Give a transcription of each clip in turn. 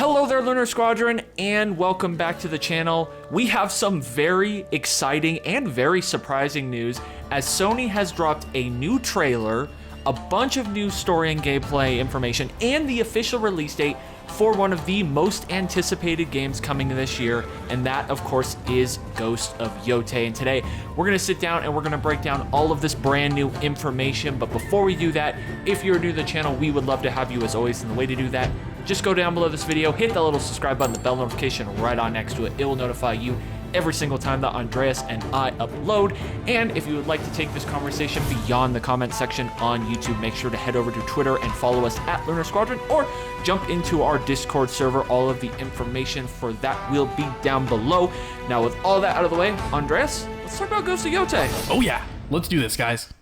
Hello there, Lunar Squadron, and welcome back to the channel. We have some very exciting and very surprising news as Sony has dropped a new trailer, a bunch of new story and gameplay information, and the official release date for one of the most anticipated games coming this year, and that, of course, is Ghost of Yotei. And today, we're gonna sit down and we're gonna break down all of this brand new information. But before we do that, if you're new to the channel, we would love to have you as always, and the way to do that, just go down below this video, hit that little subscribe button, the bell notification right on next to it. It will notify you every single time that Andreas and I upload. And if you would like to take this conversation beyond the comment section on YouTube, make sure to head over to Twitter and follow us at Lunar Squadron, or jump into our Discord server. All of the information for that will be down below. Now, with all that out of the way, Andreas, let's talk about Ghost of Yotei. Oh yeah, let's do this, guys.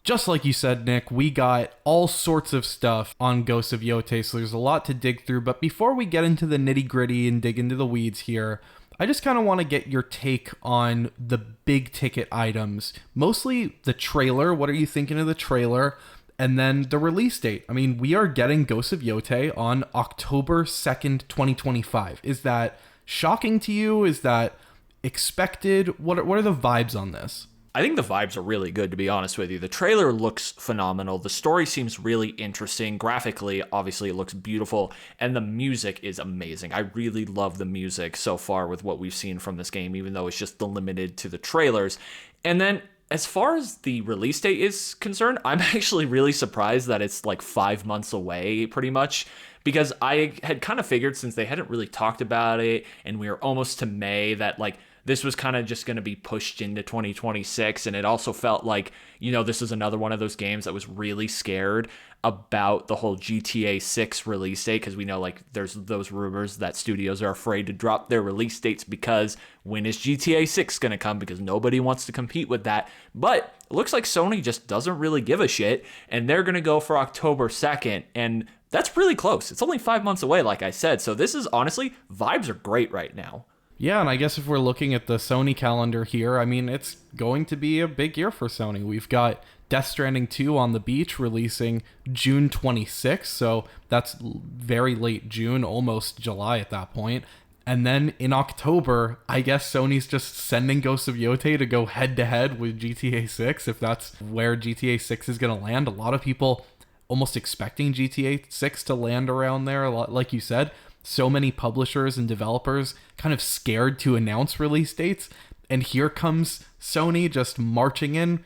Just like you said, Nick, we got all sorts of stuff on Ghost of Yotei, so there's a lot to dig through. But before we get into the nitty-gritty and dig into the weeds here, I just kind of want to get your take on the big ticket items. Mostly the trailer. What are you thinking of the trailer? And then the release date. I mean, we are getting Ghost of Yotei on October 2nd, 2025. Is that shocking to you? Is that expected? What are the vibes on this? I think the vibes are really good, to be honest with you. The trailer looks phenomenal. The story seems really interesting. Graphically, obviously, it looks beautiful. And the music is amazing. I really love the music so far with what we've seen from this game, even though it's just limited to the trailers. And then, as far as the release date is concerned, I'm actually really surprised that it's like 5 months away, pretty much. Because I had kind of figured, since they hadn't really talked about it, and we were almost to May, that like this was kind of just going to be pushed into 2026. And it also felt like, you know, this is another one of those games that was really scared about the whole GTA 6 release date, because we know like there's those rumors that studios are afraid to drop their release dates because when is GTA 6 going to come, because nobody wants to compete with that. But it looks like Sony just doesn't really give a shit, and they're going to go for October 2nd, and that's really close. It's only 5 months away, like I said. So this is honestly, vibes are great right now. Yeah, and I guess if we're looking at the Sony calendar here, I mean, it's going to be a big year for Sony. We've got Death Stranding 2 on the beach releasing June 26th, so that's very late June, almost July at that point. And then in October, I guess Sony's just sending Ghost of Yotei to go head-to-head with GTA 6, if that's where GTA 6 is going to land. A lot of people almost expecting GTA 6 to land around there, like you said. So many publishers and developers kind of scared to announce release dates, and here comes Sony just marching in.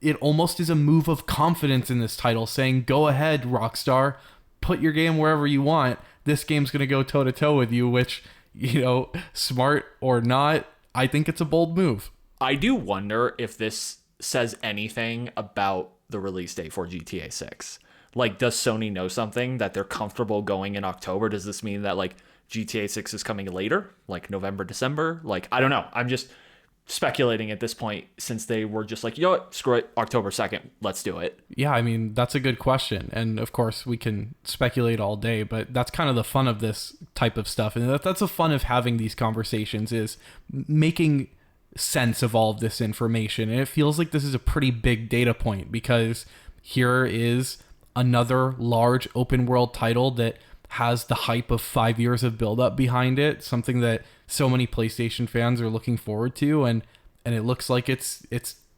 It almost is a move of confidence in this title, saying, go ahead, Rockstar, put your game wherever you want. This game's going to go toe-to-toe with you, which, you know, smart or not, I think it's a bold move. I do wonder if this says anything about the release date for GTA 6. Like, does Sony know something that they're comfortable going in October? Does this mean that, like, GTA 6 is coming later? Like, November, December? Like, I don't know. I'm just speculating at this point, since they were just like, you know what, screw it, October 2nd, let's do it. Yeah, I mean, that's a good question. And, of course, we can speculate all day, but that's kind of the fun of this type of stuff. And that's the fun of having these conversations, is making sense of all of this information. And it feels like this is a pretty big data point, because here is another large open world title that has the hype of 5 years of build-up behind it, something that so many PlayStation fans are looking forward to, and it looks like it's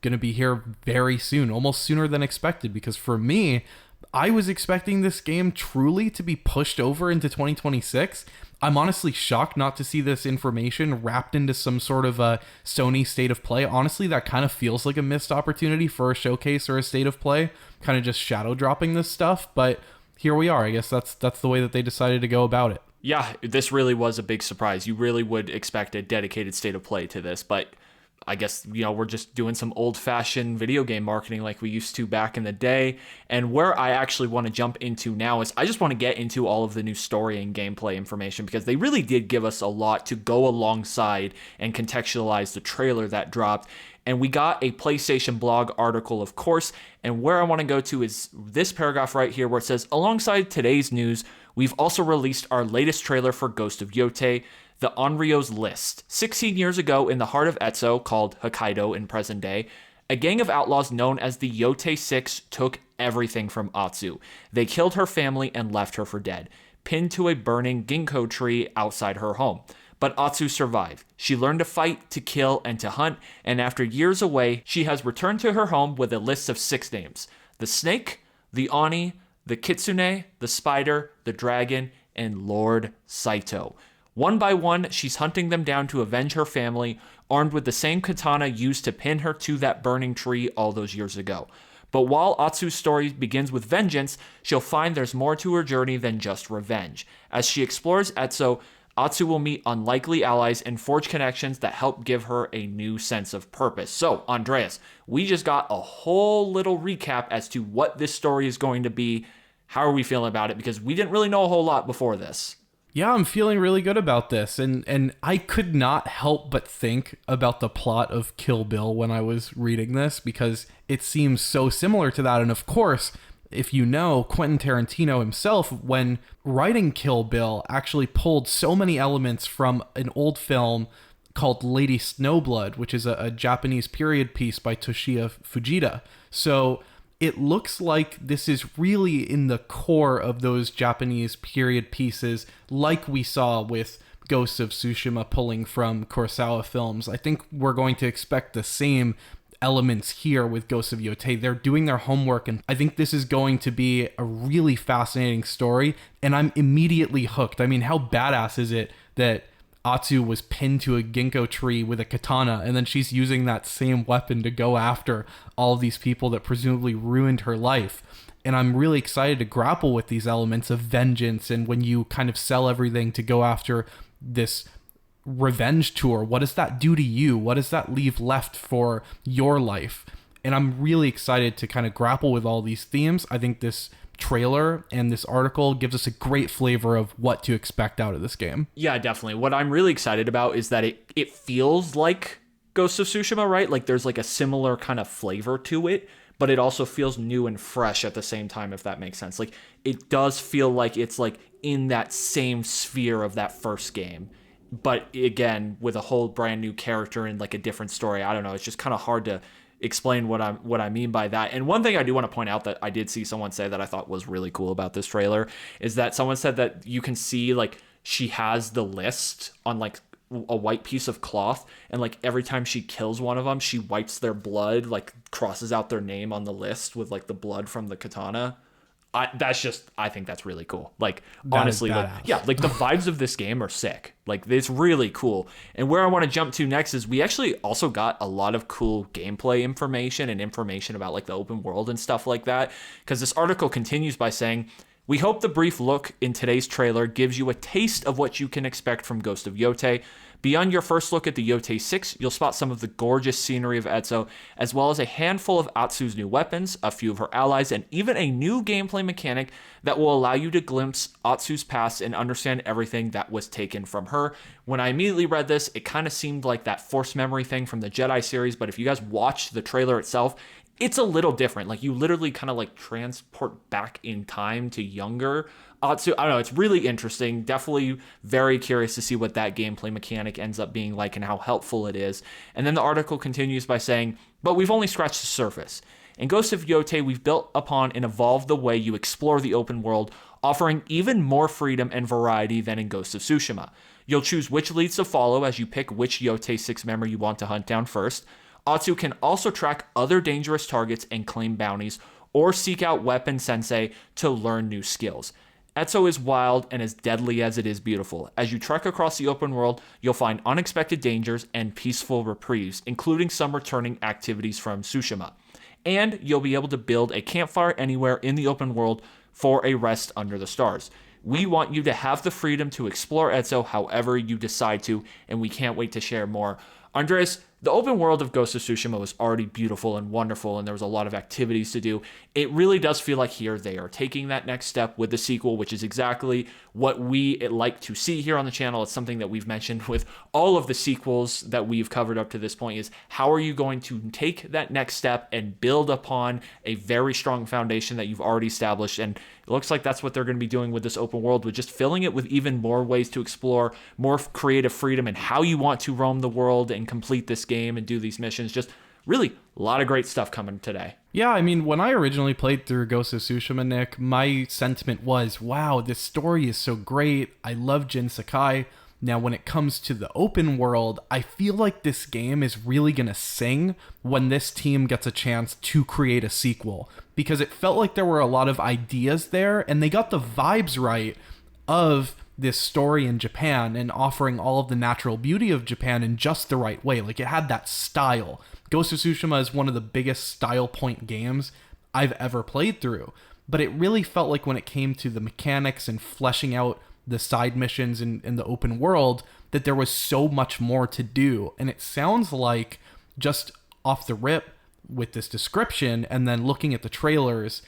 going to be here very soon, almost sooner than expected, because for me, I was expecting this game truly to be pushed over into 2026. I'm honestly shocked not to see this information wrapped into some sort of a Sony state of play. Honestly, that kind of feels like a missed opportunity for a showcase or a state of play, kind of just shadow dropping this stuff. But here we are. I guess that's the way that they decided to go about it. Yeah, this really was a big surprise. You really would expect a dedicated state of play to this, but I guess, you know, we're just doing some old-fashioned video game marketing like we used to back in the day. And where I actually want to jump into now is I just want to get into all of the new story and gameplay information, because they really did give us a lot to go alongside and contextualize the trailer that dropped. And we got a PlayStation blog article, of course, and where I want to go to is this paragraph right here where it says, alongside today's news, we've also released our latest trailer for Ghost of Yotei. the Onryos list. 16 years ago, in the heart of Etso, called Hokkaido in present day, a gang of outlaws known as the Yotei Six took everything from Atsu. They killed her family and left her for dead, pinned to a burning ginkgo tree outside her home. But Atsu survived. She learned to fight, to kill, and to hunt, and after years away, she has returned to her home with a list of 6 names: the snake, the Oni, the kitsune, the spider, the dragon, and Lord Saito. One by one, she's hunting them down to avenge her family, armed with the same katana used to pin her to that burning tree all those years ago. But while Atsu's story begins with vengeance, she'll find there's more to her journey than just revenge. As she explores Etso, Atsu will meet unlikely allies and forge connections that help give her a new sense of purpose. So, Andreas, we just got a whole little recap as to what this story is going to be. How are we feeling about it? Because we didn't really know a whole lot before this. Yeah, I'm feeling really good about this. And I could not help but think about the plot of Kill Bill when I was reading this, because it seems so similar to that. And of course, if you know, Quentin Tarantino himself, when writing Kill Bill, actually pulled so many elements from an old film called Lady Snowblood, which is a Japanese period piece by Toshiya Fujita. So it looks like this is really in the core of those Japanese period pieces, like we saw with Ghost of Tsushima pulling from Kurosawa films. I think we're going to expect the same elements here with Ghost of Yotei. They're doing their homework, and I think this is going to be a really fascinating story, and I'm immediately hooked. I mean, how badass is it that Atsu was pinned to a ginkgo tree with a katana, and then she's using that same weapon to go after all of these people that presumably ruined her life. And I'm really excited to grapple with these elements of vengeance, and when you kind of sell everything to go after this revenge tour, what does that do to you? What does that leave left for your life? And I'm really excited to kind of grapple with all these themes. I think this trailer and this article gives us a great flavor of what to expect out of this game. Yeah, definitely. What I'm really excited about is that it feels like Ghost of Tsushima, right? Like there's like a similar kind of flavor to it, but it also feels new and fresh at the same time, if that makes sense. Like it does feel like it's like in that same sphere of that first game, but again, with a whole brand new character and like a different story. I don't know. It's just kind of hard to explain what I mean by that. And one thing I do want to point out that I did see someone say that I thought was really cool about this trailer is that someone said that you can see like she has the list on like a white piece of cloth, and like every time she kills one of them, she wipes their blood, like crosses out their name on the list with like the blood from the katana. I think that's really cool. Like, that honestly, like, yeah, like the vibes of this game are sick. Like, it's really cool. And where I want to jump to next is we actually also got a lot of cool gameplay information and information about like the open world and stuff like that. Because this article continues by saying, we hope the brief look in today's trailer gives you a taste of what you can expect from Ghost of Yotei. Beyond your first look at the Yotei 6, you'll spot some of the gorgeous scenery of Etso, as well as a handful of Atsu's new weapons, a few of her allies, and even a new gameplay mechanic that will allow you to glimpse Atsu's past and understand everything that was taken from her. When I immediately read this, it kind of seemed like that Force memory thing from the Jedi series, but if you guys watch the trailer itself, it's a little different. Like, you literally kind of like transport back in time to younger Atsu. I don't know. It's really interesting. Definitely very curious to see what that gameplay mechanic ends up being like and how helpful it is. And then the article continues by saying, but we've only scratched the surface. In Ghost of Yotei, we've built upon and evolved the way you explore the open world, offering even more freedom and variety than in Ghost of Tsushima. You'll choose which leads to follow as you pick which Yotei 6 member you want to hunt down first. Atsu can also track other dangerous targets and claim bounties, or seek out weapon sensei to learn new skills. Etso is wild and as deadly as it is beautiful. As you trek across the open world, you'll find unexpected dangers and peaceful reprieves, including some returning activities from Tsushima. And you'll be able to build a campfire anywhere in the open world for a rest under the stars. We want you to have the freedom to explore Etso however you decide to, and we can't wait to share more. Andres, the open world of Ghost of Tsushima was already beautiful and wonderful, and there was a lot of activities to do. It really does feel like here they are taking that next step with the sequel, which is exactly what we like to see here on the channel. It's something that we've mentioned with all of the sequels that we've covered up to this point, is how are you going to take that next step and build upon a very strong foundation that you've already established. And it looks like that's what they're going to be doing with this open world, with just filling it with even more ways to explore, more creative freedom, and how you want to roam the world and complete this game and do these missions. Just really a lot of great stuff coming today. Yeah, I mean, when I originally played through Ghost of Tsushima, Nick, my sentiment was, wow, this story is so great. I love Jin Sakai. Now, when it comes to the open world, I feel like this game is really going to sing when this team gets a chance to create a sequel, because it felt like there were a lot of ideas there, and they got the vibes right of this story in Japan and offering all of the natural beauty of Japan in just the right way. Like, it had that style. Ghost of Tsushima is one of the biggest style point games I've ever played through, but it really felt like when it came to the mechanics and fleshing out the side missions in the open world, that there was so much more to do. And it sounds like, just off the rip with this description and then looking at the trailers,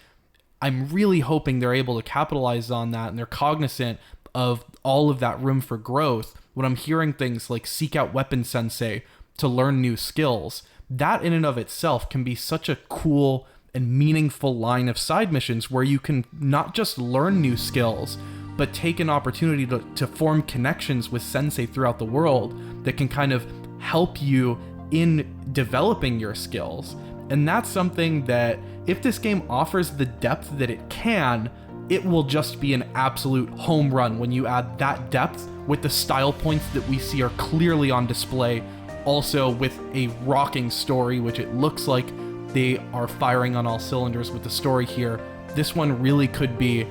I'm really hoping they're able to capitalize on that and they're cognizant of all of that room for growth. When I'm hearing things like seek out weapon sensei to learn new skills, that in and of itself can be such a cool and meaningful line of side missions where you can not just learn new skills, but take an opportunity to form connections with sensei throughout the world that can kind of help you in developing your skills. And that's something that, if this game offers the depth that it can, it will just be an absolute home run when you add that depth with the style points that we see are clearly on display, also with a rocking story, which it looks like they are firing on all cylinders with the story here. This one really could be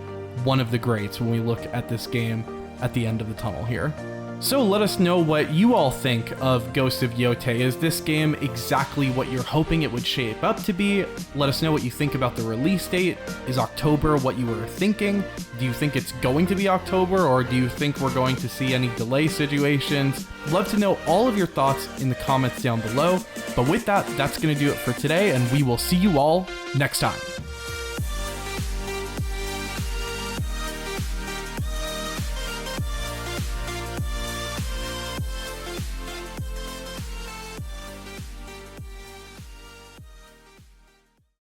one of the greats when we look at this game at the end of the tunnel here. So let us know what you all think of Ghost of Yotei. Is this game exactly what you're hoping it would shape up to be? Let us know what you think about the release date. Is October what you were thinking? Do you think it's going to be October, or do you think we're going to see any delay situations? Love to know all of your thoughts in the comments down below. But with that, that's going to do it for today, and we will see you all next time.